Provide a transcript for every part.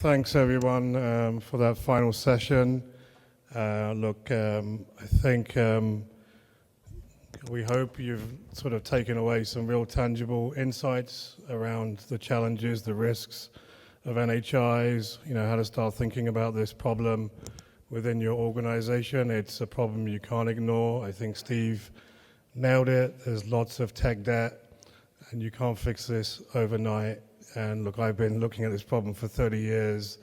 Thanks everyone for that final session. I think we hope you've sort of taken away some real tangible insights around the challenges, the risks of NHIs, how to start thinking about this problem within your organization. It's a problem you can't ignore. I think Steve nailed it. There's lots of tech debt and you can't fix this overnight. And look, I've been looking at this problem for 30 years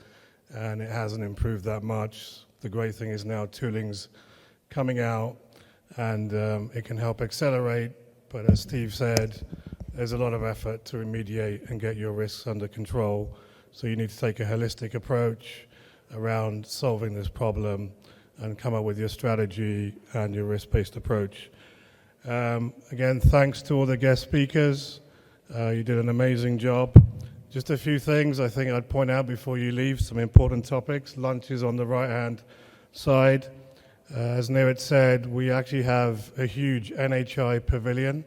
and it hasn't improved that much. The great thing is now tooling's coming out and it can help accelerate. But as Steve said, there's a lot of effort to remediate and get your risks under control. So you need to take a holistic approach around solving this problem and come up with your strategy and your risk-based approach. Again, thanks to all the guest speakers. You did an amazing job. Just a few things I think I'd point out before you leave, some important topics. Lunch is on the right-hand side. As Neeraj said, we actually have a huge NHI Pavilion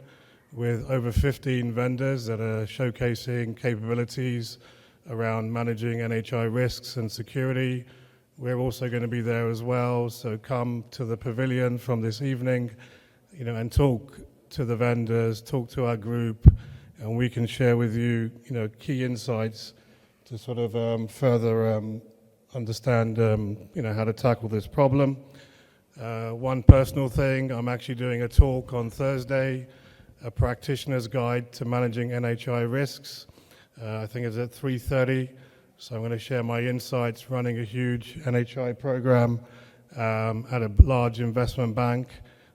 with over 15 vendors that are showcasing capabilities around managing NHI risks and security. We're also going to be there as well, so come to the pavilion from this evening, and talk to the vendors, talk to our group, and we can share with you, key insights to sort of further understand, how to tackle this problem. One personal thing, I'm actually doing a talk on Thursday, a practitioner's guide to managing NHI risks. I think it's at 3:30, so I'm going to share my insights running a huge NHI program at a large investment bank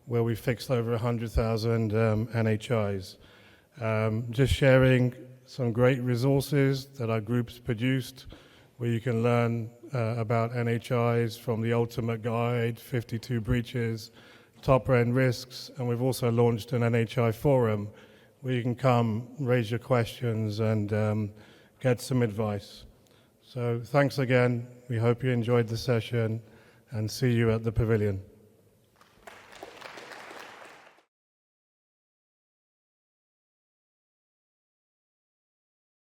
where we fixed over 100,000 NHIs. Just sharing some great resources that our group's produced where you can learn about NHIs from the ultimate guide, 52 breaches, top end risks, and we've also launched an NHI forum where you can come, raise your questions and get some advice. So thanks again. We hope you enjoyed the session and see you at the pavilion.